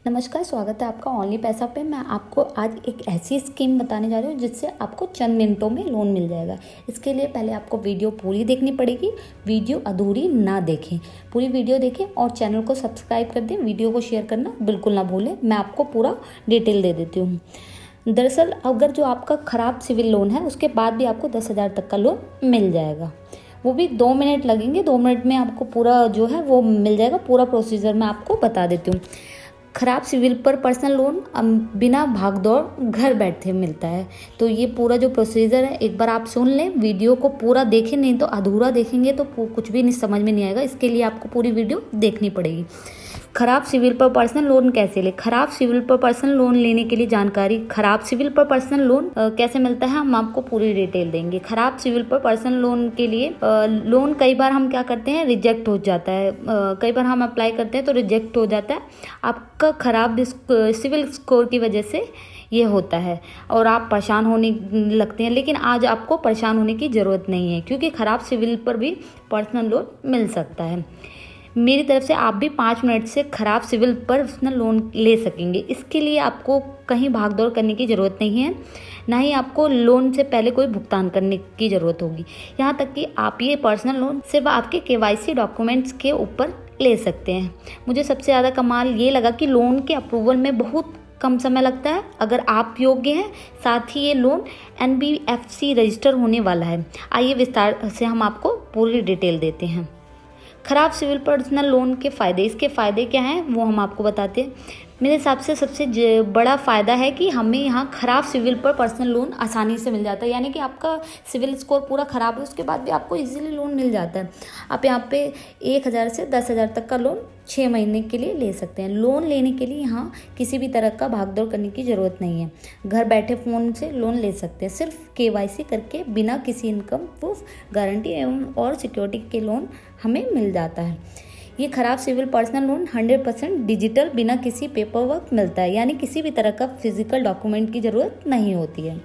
नमस्कार, स्वागत है आपका ओनली पैसा पे। मैं आपको आज एक ऐसी स्कीम बताने जा रही हूँ जिससे आपको चंद मिनटों में लोन मिल जाएगा। इसके लिए पहले आपको वीडियो पूरी देखनी पड़ेगी, वीडियो अधूरी ना देखें, पूरी वीडियो देखें और चैनल को सब्सक्राइब कर दें। वीडियो को शेयर करना बिल्कुल ना भूलें। मैं आपको पूरा डिटेल दे देती हूँ। दरअसल अगर जो आपका ख़राब सिविल लोन है उसके बाद भी आपको 10,000 तक का लोन मिल जाएगा। वो भी 2 मिनट लगेंगे, 2 मिनट में आपको पूरा जो है वो मिल जाएगा। पूरा प्रोसीजर मैं आपको बता देती हूँ। खराब सिविल पर पर्सनल लोन बिना भागदौड़ घर बैठे मिलता है। तो ये पूरा जो प्रोसीजर है एक बार आप सुन लें, वीडियो को पूरा देखें, नहीं तो अधूरा देखेंगे तो कुछ भी नहीं समझ में नहीं आएगा। इसके लिए आपको पूरी वीडियो देखनी पड़ेगी। खराब सिविल पर पर्सनल लोन कैसे ले? खराब सिविल पर पर्सनल लोन लेने के लिए जानकारी। खराब सिविल पर पर्सनल लोन कैसे मिलता है हम आपको पूरी डिटेल देंगे। खराब सिविल पर पर्सनल लोन के लिए लोन कई बार हम क्या करते हैं, रिजेक्ट हो जाता है। कई बार हम अप्लाई करते हैं तो रिजेक्ट हो जाता है। आपका खराब सिविल स्कोर की वजह से ये होता है और आप परेशान होने लगते हैं। लेकिन आज आपको परेशान होने की ज़रूरत नहीं है, क्योंकि खराब सिविल पर भी पर्सनल लोन मिल सकता है। मेरी तरफ से आप भी 5 मिनट से खराब सिविल पर पर्सनल लोन ले सकेंगे। इसके लिए आपको कहीं भागदौड़ करने की ज़रूरत नहीं है, ना ही आपको लोन से पहले कोई भुगतान करने की ज़रूरत होगी। यहाँ तक कि आप ये पर्सनल लोन सिर्फ आपके KYC डॉक्यूमेंट्स के ऊपर ले सकते हैं। मुझे सबसे ज़्यादा कमाल ये लगा कि लोन के अप्रूवल में बहुत कम समय लगता है अगर आप योग्य हैं। साथ ही ये लोन NBFC रजिस्टर होने वाला है। आइए विस्तार से हम आपको पूरी डिटेल देते हैं। खराब सिविल पर्सनल लोन के फ़ायदे, इसके फ़ायदे क्या हैं वो हम आपको बताते हैं। मेरे हिसाब से सबसे बड़ा फ़ायदा है कि हमें यहाँ खराब सिविल पर पर्सनल लोन आसानी से मिल जाता है। यानी कि आपका सिविल स्कोर पूरा ख़राब है, उसके बाद भी आपको इजीली लोन मिल जाता है। आप यहाँ पे 1,000 से 10,000 तक का लोन 6 महीने के लिए ले सकते हैं। लोन लेने के लिए यहाँ किसी भी तरह का भागदौड़ करने की ज़रूरत नहीं है। घर बैठे फ़ोन से लोन ले सकते हैं, सिर्फ KYC करके बिना किसी इनकम प्रूफ, गारंटी एवं और सिक्योरिटी के लोन हमें मिल जाता है। ये खराब सिविल पर्सनल लोन 100% डिजिटल बिना किसी पेपर वर्क मिलता है। यानी किसी भी तरह का फिजिकल डॉक्यूमेंट की ज़रूरत नहीं होती है।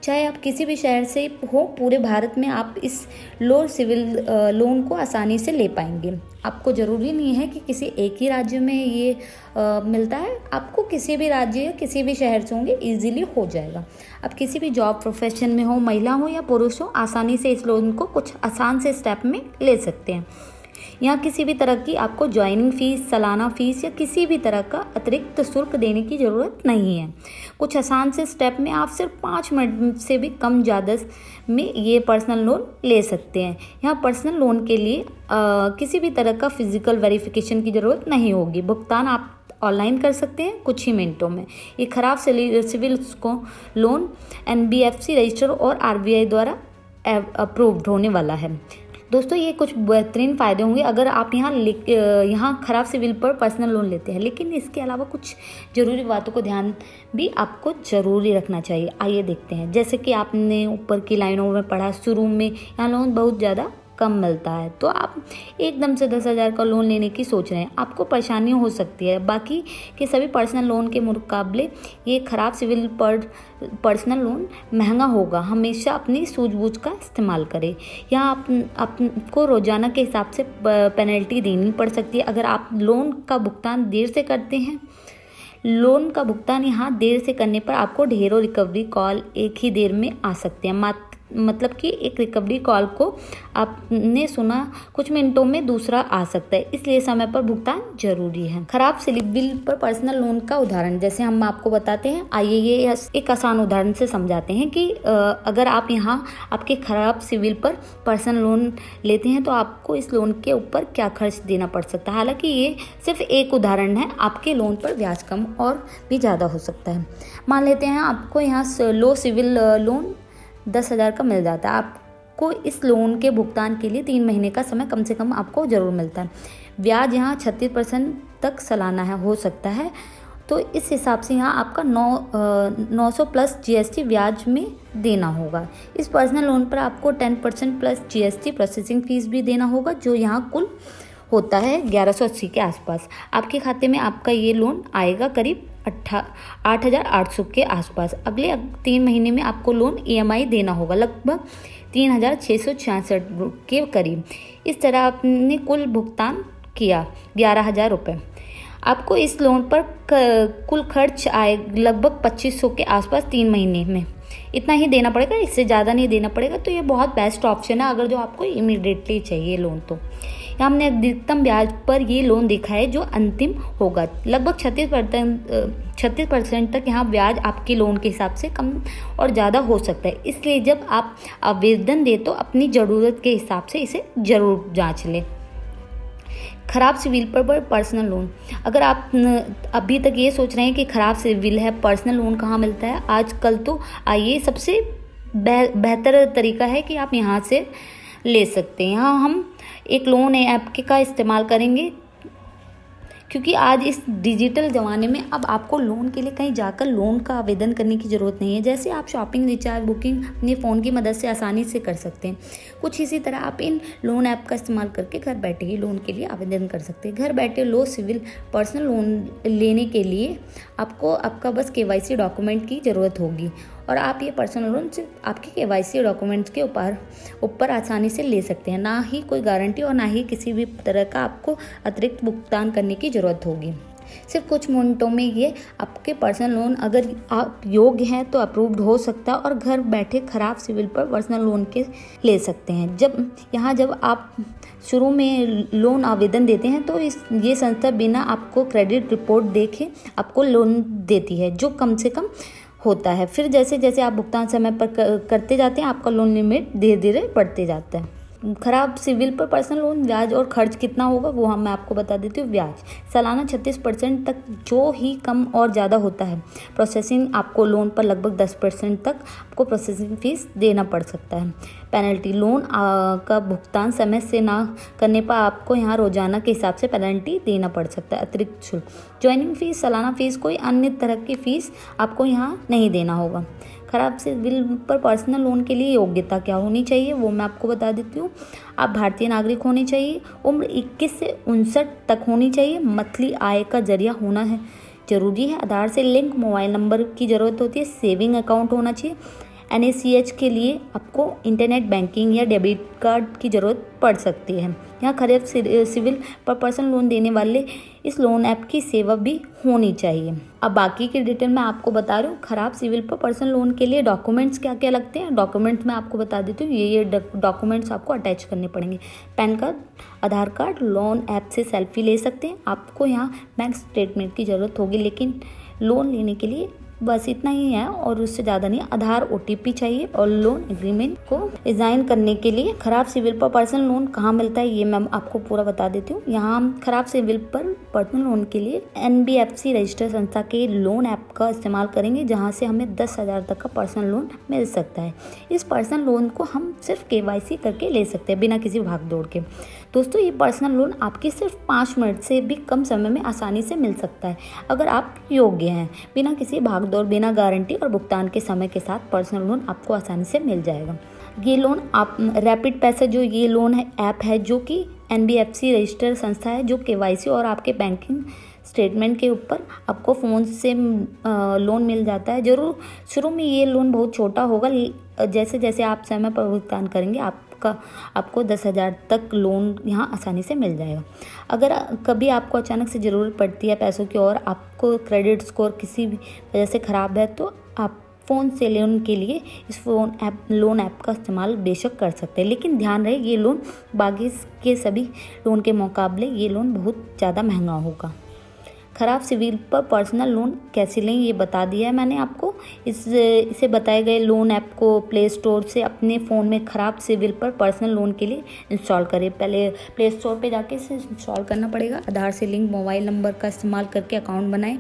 चाहे आप किसी भी शहर से हो, पूरे भारत में आप इस लो सिविल लोन को आसानी से ले पाएंगे। आपको ज़रूरी नहीं है कि किसी एक ही राज्य में ये मिलता है। आपको किसी भी राज्य या किसी भी शहर से होंगे ईजिली हो जाएगा। आप किसी भी जॉब प्रोफेशन में हो, महिला हो या पुरुष हो, आसानी से इस लोन को कुछ आसान से स्टेप में ले सकते हैं। यहाँ किसी भी तरह की आपको ज्वाइनिंग फ़ीस, सालाना फ़ीस या किसी भी तरह का अतिरिक्त शुल्क देने की ज़रूरत नहीं है। कुछ आसान से स्टेप में आप सिर्फ 5 मिनट से भी कम ज़्यादा में ये पर्सनल लोन ले सकते हैं। यहाँ पर्सनल लोन के लिए किसी भी तरह का फिजिकल वेरिफिकेशन की ज़रूरत नहीं होगी। भुगतान आप ऑनलाइन कर सकते हैं कुछ ही मिनटों में। ये खराब सिविल को लोन NBFC रजिस्टर और RBI द्वारा अप्रूव्ड होने वाला है। दोस्तों, ये कुछ बेहतरीन फ़ायदे होंगे अगर आप यहाँ खराब सिविल पर पर्सनल लोन लेते हैं। लेकिन इसके अलावा कुछ ज़रूरी बातों को ध्यान भी आपको ज़रूरी रखना चाहिए। आइए देखते हैं। जैसे कि आपने ऊपर की लाइनों में पढ़ा, शुरू में यहाँ लोन बहुत ज़्यादा कम मिलता है, तो आप एकदम से 10,000 का लोन लेने की सोच रहे हैं, आपको परेशानी हो सकती है। बाकी के सभी पर्सनल लोन के मुकाबले ये खराब सिविल पर पर्सनल लोन महंगा होगा। हमेशा अपनी सूझबूझ का इस्तेमाल करें। यहाँ आपको रोज़ाना के हिसाब से पेनल्टी देनी पड़ सकती है अगर आप लोन का भुगतान देर से करते हैं। लोन का भुगतान यहाँ देर से करने पर आपको ढेरों रिकवरी कॉल एक ही देर में आ सकते हैं। मतलब कि एक रिकवरी कॉल को आपने सुना कुछ मिनटों में दूसरा आ सकता है, इसलिए समय पर भुगतान जरूरी है। खराब सिविल पर पर्सनल लोन का उदाहरण जैसे हम आपको बताते हैं। आइए ये एक आसान उदाहरण से समझाते हैं कि अगर आप यहाँ आपके खराब सिविल पर पर्सनल लोन लेते हैं तो आपको इस लोन के ऊपर क्या खर्च देना पड़ सकता है। हालांकि ये सिर्फ एक उदाहरण है, आपके लोन पर ब्याज कम और भी ज़्यादा हो सकता है। मान लेते हैं आपको यहाँ लो सिविल लोन 10,000 का मिल जाता है। आपको इस लोन के भुगतान के लिए 3 महीने का समय कम से कम आपको ज़रूर मिलता है। ब्याज यहाँ 36% तक सालाना हो सकता है। तो इस हिसाब से यहाँ आपका 900 प्लस GST ब्याज में देना होगा। इस पर्सनल लोन पर आपको 10% प्लस GST प्रोसेसिंग फ़ीस भी देना होगा, जो यहाँ कुल होता है 1180 के आसपास। आपके खाते में आपका ये लोन आएगा करीब 8,800 के आसपास। अगले 3 महीने में आपको लोन EMI देना होगा लगभग 3,666 के करीब। इस तरह आपने कुल भुगतान किया 11,000 रुपये। आपको इस लोन पर कुल खर्च आए लगभग 2500 के आसपास 3 महीने में, इतना ही देना पड़ेगा, इससे ज़्यादा नहीं देना पड़ेगा। तो ये बहुत बेस्ट ऑप्शन है अगर जो आपको इमीडिएटली चाहिए लोन। तो यहाँ हमने अधिकतम ब्याज पर ये लोन देखा है जो अंतिम होगा, लगभग 36% तक यहाँ ब्याज आपके लोन के हिसाब से कम और ज़्यादा हो सकता है। इसलिए जब आप आवेदन दें तो अपनी ज़रूरत के हिसाब से इसे ज़रूर जांच लें। खराब सिविल पर पर्सनल लोन, अगर आप अभी तक ये सोच रहे हैं कि खराब सिविल है, पर्सनल लोन कहाँ मिलता है आजकल, तो आइए सबसे बेहतर तरीका है कि आप यहाँ से ले सकते हैं। यहाँ हम एक लोन ऐप का इस्तेमाल करेंगे, क्योंकि आज इस डिजिटल ज़माने में अब आपको लोन के लिए कहीं जाकर लोन का आवेदन करने की ज़रूरत नहीं है। जैसे आप शॉपिंग, रिचार्ज, बुकिंग अपने फ़ोन की मदद से आसानी से कर सकते हैं, कुछ इसी तरह आप इन लोन ऐप का इस्तेमाल करके घर बैठे ही लोन के लिए आवेदन कर सकते हैं। घर बैठे लो सिविल पर्सनल लोन लेने के लिए आपको आपका बस KYC डॉक्यूमेंट की ज़रूरत होगी और आप ये पर्सनल लोन सिर्फ आपके KYC डॉक्यूमेंट्स के ऊपर आसानी से ले सकते हैं। ना ही कोई गारंटी और ना ही किसी भी तरह का आपको अतिरिक्त भुगतान करने की ज़रूरत होगी। सिर्फ कुछ मिनटों में ये आपके पर्सनल लोन, अगर आप योग्य हैं तो अप्रूव्ड हो सकता है और घर बैठे खराब सिविल पर पर्सनल लोन के ले सकते हैं। जब आप शुरू में लोन आवेदन देते हैं तो ये संस्था बिना आपको क्रेडिट रिपोर्ट देखे आपको लोन देती है, जो कम से कम होता है। फिर जैसे जैसे आप भुगतान समय पर करते जाते हैं आपका लोन लिमिट धीरे धीरे बढ़ते जाता है। खराब सिविल पर पर्सनल लोन ब्याज और खर्च कितना होगा वो मैं आपको बता देती हूँ। ब्याज सालाना 36% तक, जो ही कम और ज़्यादा होता है। प्रोसेसिंग आपको लोन पर लगभग 10% तक आपको प्रोसेसिंग फीस देना पड़ सकता है। पेनल्टी, लोन का भुगतान समय से ना करने पर आपको यहाँ रोजाना के हिसाब से पेनल्टी देना पड़ सकता है। अतिरिक्त शुल्क, ज्वाइनिंग फीस, सालाना फीस, कोई अन्य तरह की फीस आपको यहाँ नहीं देना होगा। खराब सिविल पर पर्सनल लोन के लिए योग्यता क्या होनी चाहिए वो मैं आपको बता देती हूँ। आप भारतीय नागरिक होने चाहिए, उम्र 21 से 59 तक होनी चाहिए, मंथली आय का जरिया होना है जरूरी है, आधार से लिंक मोबाइल नंबर की ज़रूरत होती है, सेविंग अकाउंट होना चाहिए। NACH के लिए आपको इंटरनेट बैंकिंग या डेबिट कार्ड की ज़रूरत पड़ सकती है। यहाँ खराब सिविल पर पर्सनल लोन देने वाले इस लोन ऐप की सेवा भी होनी चाहिए। अब बाकी की डिटेल मैं आपको बता रही हूँ। खराब सिविल पर पर्सनल लोन के लिए डॉक्यूमेंट्स क्या क्या लगते हैं, डॉक्यूमेंट्स मैं आपको बता देती हूँ। ये डॉक्यूमेंट्स आपको अटैच करने पड़ेंगे। पैन कार्ड, आधार कार्ड, लोन ऐप से सेल्फी ले सकते हैं। आपको यहाँ बैंक स्टेटमेंट की ज़रूरत होगी, लेकिन लोन लेने के लिए बस इतना ही है और उससे ज़्यादा नहीं। आधार, OTP चाहिए और लोन एग्रीमेंट को डिज़ाइन करने के लिए खराब सिविल पर पर्सनल लोन कहाँ मिलता है ये मैं आपको पूरा बता देती हूँ। यहाँ हम खराब सिविल पर पर्सनल लोन के लिए NBFC रजिस्टर्ड संस्था के लोन ऐप का इस्तेमाल करेंगे, जहाँ से हमें 10,000 तक का पर्सनल लोन मिल सकता है। इस पर्सनल लोन को हम सिर्फ KYC करके ले सकते हैं बिना किसी भाग दौड़ के। दोस्तों, ये पर्सनल लोन आपकी सिर्फ 5 मिनट से भी कम समय में आसानी से मिल सकता है अगर आप योग्य हैं। बिना किसी भागदौड़, बिना गारंटी और भुगतान के समय के साथ पर्सनल लोन आपको आसानी से मिल जाएगा। ये लोन आप रैपिड पैसा जो ये लोन है ऐप है, जो कि NBFC रजिस्टर्ड संस्था है, जो KYC और आपके बैंकिंग स्टेटमेंट के ऊपर आपको फ़ोन से लोन मिल जाता है। जरूर शुरू में ये लोन बहुत छोटा होगा, जैसे जैसे आप समय पर भुगतान करेंगे आपको 10,000 तक लोन यहाँ आसानी से मिल जाएगा। अगर कभी आपको अचानक से ज़रूरत पड़ती है पैसों की और आपको क्रेडिट स्कोर किसी भी वजह से ख़राब है, तो आप फ़ोन से लोन के लिए इस लोन ऐप का इस्तेमाल बेशक कर सकते हैं। लेकिन ध्यान रहे, ये लोन बाकी के सभी लोन के मुकाबले ये लोन बहुत ज़्यादा महंगा होगा। खराब सिविल पर पर्सनल लोन कैसे लें ये बता दिया है मैंने आपको। इसे बताए गए लोन ऐप को प्ले स्टोर से अपने फ़ोन में खराब सिविल पर पर्सनल लोन के लिए इंस्टॉल करें। पहले प्ले स्टोर पे जाके इसे इंस्टॉल करना पड़ेगा। आधार से लिंक मोबाइल नंबर का इस्तेमाल करके अकाउंट बनाएं,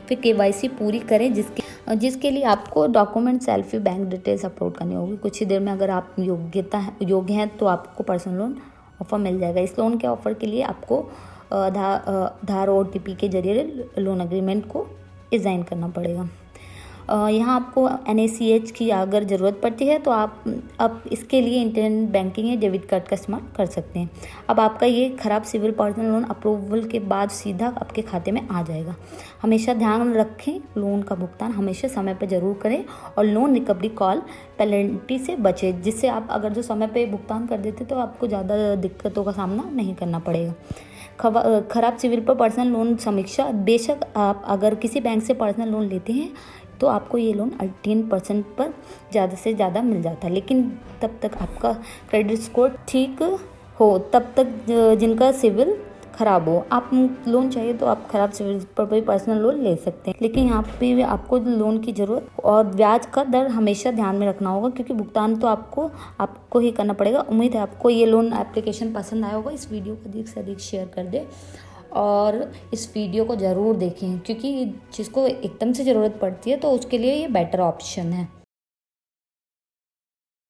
फिर KYC पूरी करें, जिसके लिए आपको document, selfie, bank details upload करनी होगी। कुछ ही देर में अगर आप योग्य हैं तो आपको पर्सनल लोन ऑफ़र मिल जाएगा। इस लोन के ऑफ़र के लिए आपको आधार और OTP के जरिए लोन एग्रीमेंट को डिज़ाइन करना पड़ेगा। यहाँ आपको NACH की अगर ज़रूरत पड़ती है तो आप अब इसके लिए इंटरनेट बैंकिंग या डेबिट कार्ड का इस्तेमाल कर सकते हैं। अब आपका ये खराब सिविल पर्सनल लोन अप्रूवल के बाद सीधा आपके खाते में आ जाएगा। हमेशा ध्यान रखें, लोन का भुगतान हमेशा समय पर ज़रूर करें और लोन रिकवरी कॉल पेनल्टी से बचें, जिससे आप अगर जो समय पर भुगतान कर देते तो आपको ज़्यादा दिक्कतों का सामना नहीं करना पड़ेगा। खराब सिविल पर पर्सनल लोन समीक्षा। बेशक आप अगर किसी बैंक से पर्सनल लोन लेते हैं तो आपको ये लोन 18% पर ज़्यादा से ज़्यादा मिल जाता है, लेकिन तब तक आपका क्रेडिट स्कोर ठीक हो, तब तक जिनका सिविल ख़राब हो। आप लोन चाहिए तो आप ख़राब सिविल पर भी पर्सनल लोन ले सकते हैं, लेकिन यहाँ पे आपको लोन की ज़रूरत और ब्याज का दर हमेशा ध्यान में रखना होगा, क्योंकि भुगतान तो आपको ही करना पड़ेगा। उम्मीद है आपको ये लोन एप्लीकेशन पसंद आया होगा। इस वीडियो को अधिक से अधिक शेयर कर दें और इस वीडियो को ज़रूर देखें, क्योंकि जिसको एकदम से ज़रूरत पड़ती है तो उसके लिए ये बेटर ऑप्शन है।